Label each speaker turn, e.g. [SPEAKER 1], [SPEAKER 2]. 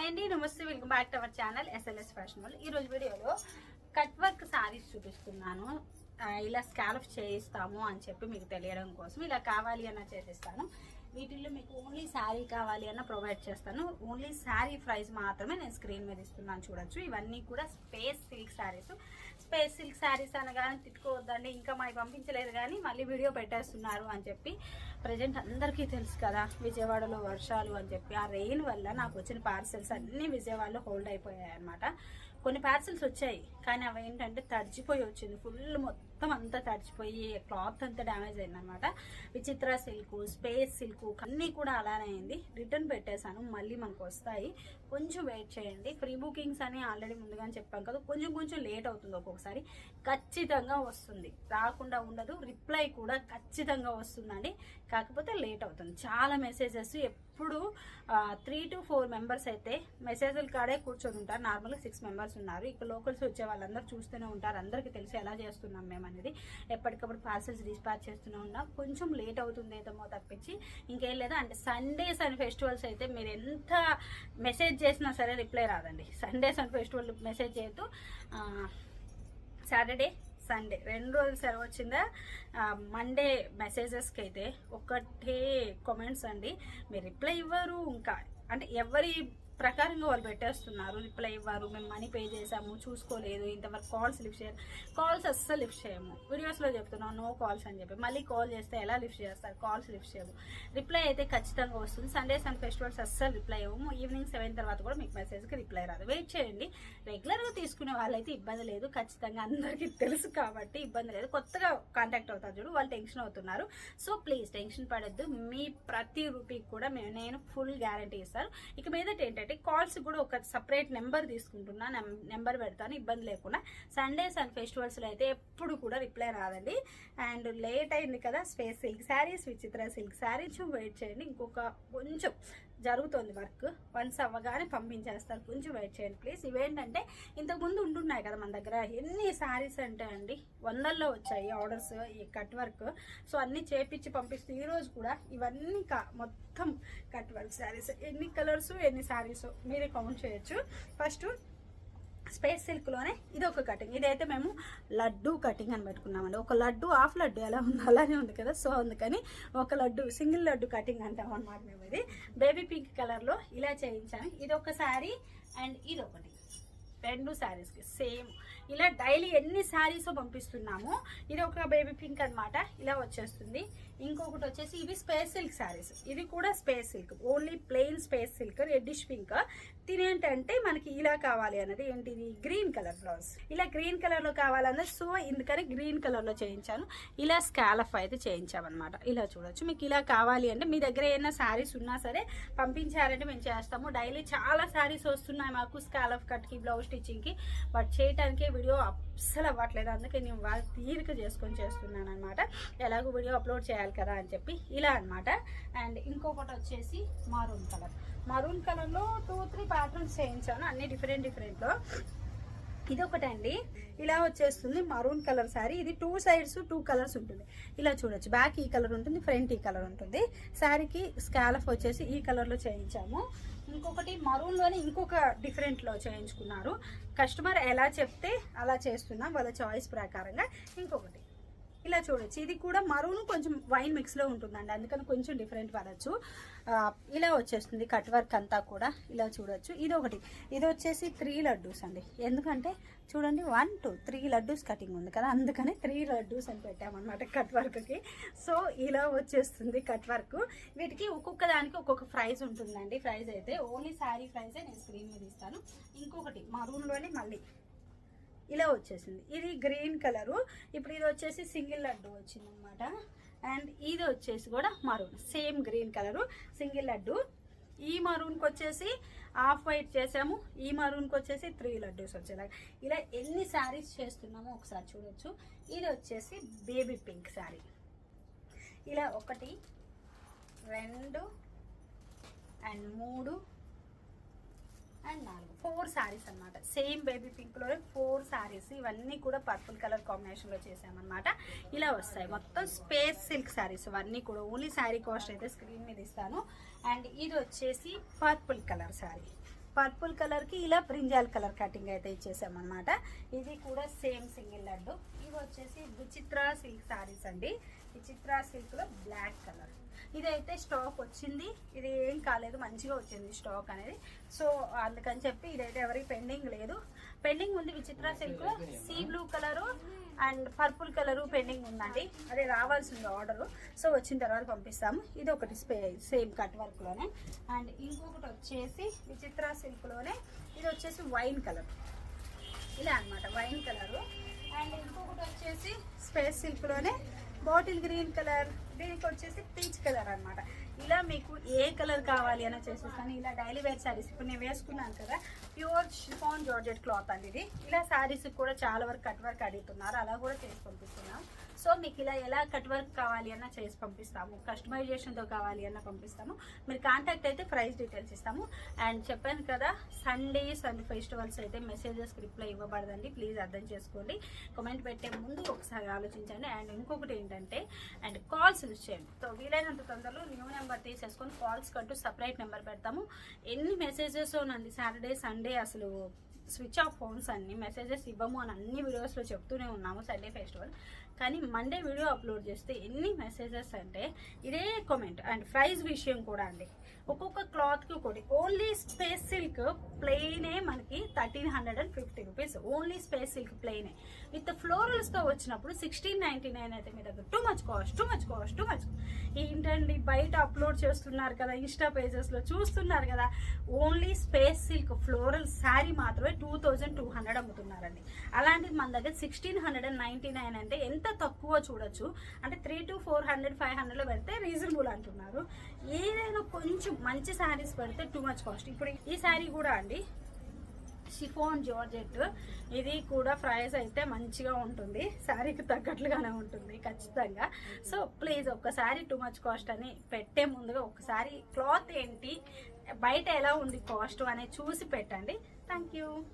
[SPEAKER 1] Hi అండి, నమస్తే, welcome back to our channel SLS fashionable. ఈరోజు వీడియోలో కట్ వర్క్ సారీస్ చూపిస్తున్నాను. ఇలా స్కాలప్ చేయిస్తాము అని చెప్పి మీకు తెలియడం కోసం ఇలా కావాలి అన్న చేసిస్తాను. వీటిల్లో మీకు ఓన్లీ శారీ కావాలి అన్న ప్రొవైడ్ చేస్తాను. ఓన్లీ శారీ ప్రైస్ మాత్రమే నేను స్క్రీన్ మీద ఇస్తున్నాను, చూడొచ్చు. ఇవన్నీ కూడా space silk saris. Space silk saris అనగానే తిట్టుకోవద్దండి, ఇంకా మాకు పంపించలేదు కానీ మళ్ళీ వీడియో పెట్టేస్తున్నారు అని చెప్పి. ప్రజెంట్ అందరికీ తెలుసు కదా, విజయవాడలో వర్షాలు అని చెప్పి ఆ రెయిన్ వల్ల నాకు వచ్చిన పార్సెల్స్ అన్నీ విజయవాడలో హోల్డ్ అయిపోయాయి అనమాట. కొన్ని పార్సెల్స్ వచ్చాయి కానీ అవి ఏంటంటే తడిచిపోయి వచ్చింది, ఫుల్ మొత్తం అంతా తడిచిపోయి క్లాత్ అంతా డ్యామేజ్ అయింది అనమాట. విచిత్ర సిల్క్, స్పేస్ సిల్క్ అన్నీ కూడా అలానే అయింది. రిటర్న్ పెట్టేశాను, మళ్ళీ మనకు వస్తాయి, కొంచెం వెయిట్ చేయండి. ప్రీ బుకింగ్స్ అని ఆల్రెడీ ముందుగానే చెప్పాం కదా, కొంచెం లేట్ అవుతుంది. ఒక్కొక్కసారి ఖచ్చితంగా వస్తుంది, రాకుండా ఉండదు. రిప్లై కూడా ఖచ్చితంగా వస్తుందండి, కాకపోతే లేట్ అవుతుంది. చాలా మెసేజెస్ ఎప్పుడు 3 to 4 మెంబర్స్ అయితే మెసేజ్ల కాడే కూర్చొని ఉంటారు. నార్మల్గా 6 మెంబర్స్ ఉన్నారు. ఇక్కడ లోకల్స్ వచ్చే వాళ్ళందరూ చూస్తూనే ఉంటారు, అందరికీ తెలిసి ఎలా చేస్తున్నాం మేము అనేది. ఎప్పటికప్పుడు పార్సల్స్ డిస్పాచ్ చేస్తూనే ఉన్నాం. కొంచెం లేట్ అవుతుంది ఏదేమో తప్పించి ఇంకేం లేదు. అంటే సండేస్ అండ్ ఫెస్టివల్స్ అయితే మీరు ఎంత మెసేజ్ చేసినా సరే రిప్లై రాదండి. సండేస్ అండ్ ఫెస్టివల్ మెసేజ్ చేయొద్దు. సాటర్డే సండే 2 రోజులు సెలవు వచ్చిందా. మండే మెసేజెస్కి అయితే ఒకటే కామెంట్స్ అండి, మీరు రిప్లై ఇవ్వరు. ఇంకా అంటే ఎవరి ప్రకారంగా వాళ్ళు పెట్టేస్తున్నారు, రిప్లై ఇవ్వరు. మేము మనీ పే చేసాము, చూసుకోలేదు, ఇంతవరకు కాల్స్ లిఫ్ట్ చేయరు. కాల్స్ అస్సలు లిఫ్ట్ చేయము, వీడియోస్లో చెప్తున్నాం నో కాల్స్ అని చెప్పి. మళ్ళీ కాల్ చేస్తే ఎలా లిఫ్ట్ చేస్తారు, కాల్స్ లిఫ్ట్ చేయము. రిప్లై అయితే ఖచ్చితంగా వస్తుంది. సండేస్ అండ్ ఫెస్టివల్స్ అస్సలు రిప్లై ఇవ్వము. ఈవినింగ్ 7 తర్వాత కూడా మీకు మెసేజ్కి రిప్లై రాదు. వెయిట్ చేయండి. రెగ్యులర్గా తీసుకునే వాళ్ళైతే ఇబ్బంది లేదు, ఖచ్చితంగా అందరికీ తెలుసు కాబట్టి ఇబ్బంది లేదు. కొత్తగా కాంటాక్ట్ అవుతారు చూడు, వాళ్ళు టెన్షన్ అవుతున్నారు. సో ప్లీజ్ టెన్షన్ పడద్దు. మీ ప్రతి రూపీకి కూడా నేను ఫుల్ గ్యారంటీ ఇస్తాను. ఇక మీదట ఏంటంటే కాల్స్ కూడా ఒక సపరేట్ నెంబర్ తీసుకుంటున్నా, నెంబర్ పెడతాను, ఇబ్బంది లేకుండా. సండేస్ అండ్ ఫెస్టివల్స్లో అయితే ఎప్పుడు కూడా రిప్లై రాదండి. అండ్ లేట్ అయింది కదా, స్పేస్ సిల్క్ శారీస్, విచిత్ర సిల్క్ శారీస్, వెయిట్ చేయండి. ఇంకొక కొంచెం జరుగుతుంది వర్క్, వన్స్ అవ్వగానే పంపించేస్తారు, కొంచెం వెయిట్ చేయండి ప్లీజ్. ఇవేంటంటే ఇంతకుముందు ఉంటున్నాయి కదా మన దగ్గర, ఎన్ని శారీస్ అంటే అండి 100లో వచ్చాయి ఆర్డర్స్ ఈ కట్ వర్క్. సో అన్నీ చేపించి పంపిస్తూ ఈరోజు కూడా ఇవన్నీ మొత్తం కట్ వర్క్ శారీస్. ఎన్ని కలర్స్ ఎన్ని శారీస్ మీరే కౌంట్ చేయొచ్చు. ఫస్ట్ స్పేస్ సిల్క్లోనే ఇది ఒక కటింగ్. ఇదైతే మేము లడ్డు కటింగ్ అని పెట్టుకున్నామండి. ఒక లడ్డు హాఫ్ లడ్డు ఎలా ఉంది అలానే ఉంది కదా, సో అందుకని ఒక లడ్డు సింగిల్ లడ్డు కటింగ్ అంటాం అనమాట మేము. ఇది బేబీ పింక్ కలర్లో ఇలా చేయించాను. ఇది ఒక శారీ అండ్ ఇది ఒకటి, 2 శారీస్కి సేమ్. ఇలా డైలీ ఎన్ని శారీస్ పంపిస్తున్నాము. ఇది ఒక బేబీ పింక్ అనమాట, ఇలా వచ్చేస్తుంది. ఇంకొకటి వచ్చేసి ఇవి స్పేస్ సిల్క్ శారీస్. ఇది కూడా space silk, only plain space silk, reddish pink. తినేంటంటే మనకి ఇలా కావాలి అన్నది ఏంటిది, గ్రీన్ కలర్ బ్లౌజ్. ఇలా గ్రీన్ కలర్లో కావాలన్నది, సో ఇందుకని గ్రీన్ కలర్లో చేయించాను. ఇలా స్కాలప్ అయితే చేయించామన్నమాట. ఇలా చూడొచ్చు. మీకు ఇలా కావాలి అంటే మీ దగ్గర ఏమైనా శారీస్ ఉన్నా సరే పంపించారంటే మేము చేస్తాము. డైలీ చాలా శారీస్ వస్తున్నాయి మాకు స్కాలప్ కట్కి, బ్లౌజ్ స్టిచ్చింగ్కి, బట్ చేయటానికి వీడియో అస్సలు అవ్వట్లేదు. అందుకే నేను వాళ్ళ తీరిక చేసుకొని చేస్తున్నాను అనమాట. ఎలాగో వీడియో అప్లోడ్ చేయాలి కదా అని చెప్పి ఇలా అనమాట. అండ్ ఇంకొకటి వచ్చేసి మరూన్ కలర్లో 2-3 ప్యాటర్న్స్ చేయించాను, అన్ని డిఫరెంట్లో. ఇది ఒకటండి, ఇలా వచ్చేస్తుంది మరూన్ కలర్ శారీ. ఇది 2 సైడ్స్ 2 కలర్స్ ఉంటుంది. ఇలా చూడొచ్చు. బ్యాక్ ఈ కలర్ ఉంటుంది, ఫ్రంట్ ఈ కలర్ ఉంటుంది. శారీకి స్కాలప్ వచ్చేసి ఈ కలర్లో చేయించాము. ఇంకొకటి మరూన్లోనే ఇంకొక డిఫరెంట్లో చేయించుకున్నారు. కస్టమర్ ఎలా చెప్తే అలా చేస్తున్నాం వాళ్ళ చాయిస్ ప్రకారంగా. ఇంకొకటి ఇలా చూడొచ్చు. ఇది కూడా మరూన్ కొంచెం వైన్ మిక్స్లో ఉంటుందండి, అందుకని కొంచెం డిఫరెంట్ పడచ్చు. ఇలా వచ్చేస్తుంది కట్ వర్క్ అంతా కూడా, ఇలా చూడొచ్చు. ఇది ఒకటి, ఇది వచ్చేసి 3 లడ్డూస్ అండి. ఎందుకంటే చూడండి 1, 2, 3 లడ్డూస్ కటింగ్ ఉంది కదా, అందుకని 3 లడ్డూస్ అని పెట్టామన్నమాట కట్ వర్క్కి. సో ఇలా వచ్చేస్తుంది కట్ వర్క్. వీటికి ఒక్కొక్క దానికి ఒక్కొక్క ప్రైస్ ఉంటుందండి. ప్రైస్ అయితే ఓన్లీ శారీ ప్రైజే నేను స్క్రీన్ మీద ఇస్తాను. ఇంకొకటి మరూన్లోనే మళ్ళీ ఇలా వచ్చేసింది. ఇది గ్రీన్ కలరు. ఇప్పుడు ఇది వచ్చేసి సింగిల్ లడ్డు వచ్చింది అనమాట. అండ్ ఇది వచ్చేసి కూడా maroon, same green colour single laddu. ఈ మరూన్కి వచ్చేసి హాఫ్ వైట్ చేసాము, ఈ మరూన్కి వచ్చేసి 3 లడ్డూస్ వచ్చేలాగా. ఇలా ఎన్ని శారీస్ చేస్తున్నామో ఒకసారి చూడొచ్చు. ఇది వచ్చేసి బేబీ పింక్ శారీ. ఇలా 1, 2 అండ్ 3 అండ్ 4 శారీస్ అనమాట. సేమ్ బేబీ పింక్లో 4 శారీస్. ఇవన్నీ కూడా పర్పుల్ కలర్ కాంబినేషన్లో చేసామన్నమాట. ఇలా వస్తాయి మొత్తం స్పేస్ సిల్క్ శారీస్ ఇవన్నీ కూడా. ఓన్లీ శారీ కాస్ట్ అయితే స్క్రీన్ మీద ఇస్తాను. అండ్ ఇది వచ్చేసి పర్పుల్ కలర్ శారీ. పర్పుల్ కలర్కి ఇలా బ్రింజాల్ కలర్ కటింగ్ అయితే ఇచ్చేసామన్నమాట. ఇది కూడా సేమ్ సింగిల్ లడ్డు. ఇవి వచ్చేసి విచిత్ర సిల్క్ శారీస్ అండి. విచిత్ర సిల్క్లో బ్లాక్ కలర్. ఇదైతే స్టాక్ వచ్చింది, ఇది ఏం కాలేదు, మంచిగా వచ్చింది స్టాక్ అనేది. సో అందుకని చెప్పి ఇదైతే ఎవరికి పెండింగ్ లేదు. పెండింగ్ ఉంది విచిత్ర సిల్క్లో sea blue colour and purple colour pending ఉందండి. అదే రావాల్సింది ఆర్డరు. సో వచ్చిన తర్వాత పంపిస్తాము. ఇది ఒకటి సేమ్ కట్ వర్క్లోనే. అండ్ ఇంకొకటి వచ్చేసి విచిత్ర సిల్క్లోనే ఇది వచ్చేసి వైన్ కలర్, ఇలా అనమాట వైన్ కలరు. అండ్ ఇంకొకటి వచ్చేసి స్పేస్ సిల్క్లోనే బాటిల్ గ్రీన్ కలర్, దీనికి వచ్చేసి పీచ్ కలర్ అనమాట. ఇలా మీకు ఏ కలర్ కావాలి అని చేసేస్తాను. ఇలా డైలీ వేర్ శారీస్ ఇప్పుడు నేను వేసుకున్నాను కదా, ప్యూర్ షిఫాన్ జార్జెట్ క్లాత్ అండి ఇది. ఇలా శారీస్ కూడా చాలా వరకు కట్ వర్క్ అడుగుతున్నారు, అలా కూడా చేసి పంపిస్తున్నాం. సో మీకు ఇలా ఎలా కట్ వర్క్ కావాలి అన్న చేసి పంపిస్తాము, కస్టమైజేషన్తో కావాలి అన్న పంపిస్తాము. మీరు కాంటాక్ట్ అయితే ప్రైస్ డీటెయిల్స్ ఇస్తాము. అండ్ చెప్పాను కదా, సండేస్ అండ్ ఫెస్టివల్స్ అయితే మెసేజెస్కి రిప్లై ఇవ్వబడదండి, ప్లీజ్ అర్థం చేసుకోండి. కామెంట్ పెట్టే ముందు ఒకసారి ఆలోచించండి. అండ్ ఇంకొకటి ఏంటంటే, అండ్ కాల్స్ యూజ్ చేయండి. సో వీలైనంత తొందరలో న్యూ నెంబర్ తీసేసుకొని కాల్స్ కంటూ సపరేట్ నెంబర్ పెడతాము. ఎన్ని మెసేజెస్ నండి సాటర్డే సండే అసలు స్విచ్ ఆఫ్ ఫోన్స్ అన్ని మెసేజెస్ ఇవ్వము అని అన్ని వీడియోస్లో చెప్తూనే ఉన్నాము సండే ఫెస్టివల్. కానీ మండే వీడియో అప్లోడ్ చేస్తే ఎన్ని మెసేజెస్ అంటే ఇదే కామెంట్. అండ్ ప్రైస్ విషయం కూడా అండి, ఒక్కొక్క క్లాత్కి ఒకటి. ఓన్లీ స్పేస్ సిల్క్ ప్లెయినే మనకి 1350 రూపీస్. ఓన్లీ స్పేస్ సిల్క్ ప్లెయినే విత్ ఫ్లోరల్స్తో వచ్చినప్పుడు 1699 అయితే మీ దగ్గర టూ మచ్ కాస్ట్. ఏంటండి బయట అప్లోడ్ చేస్తున్నారు కదా, ఇన్స్టా పేజెస్లో చూస్తున్నారు కదా, only space silk floral sari మాత్రమే 2200 అమ్ముతున్నారండి. అలాంటిది మన దగ్గర 1699 అంటే ఎంత తక్కువ చూడొచ్చు. అంటే 300 to 400 500లో పెడితే రీజనబుల్ అంటున్నారు. ఏదైనా కొంచెం మంచి శారీస్ పెడితే టూ మచ్ కాస్ట్. ఇప్పుడు ఈ శారీ కూడా అండి షిఫాన్ జార్జెట్, ఇది కూడా ప్రైస్ అయితే మంచిగా ఉంటుంది, శారీకి తగ్గట్లుగానే ఉంటుంది ఖచ్చితంగా. సో ప్లీజ్ ఒక్కసారి టూ మచ్ కాస్ట్ అని పెట్టే ముందుగా ఒకసారి క్లాత్ ఏంటి, బయట ఎలా ఉంది కాస్ట్ అనేది చూసి పెట్టండి. Thank you.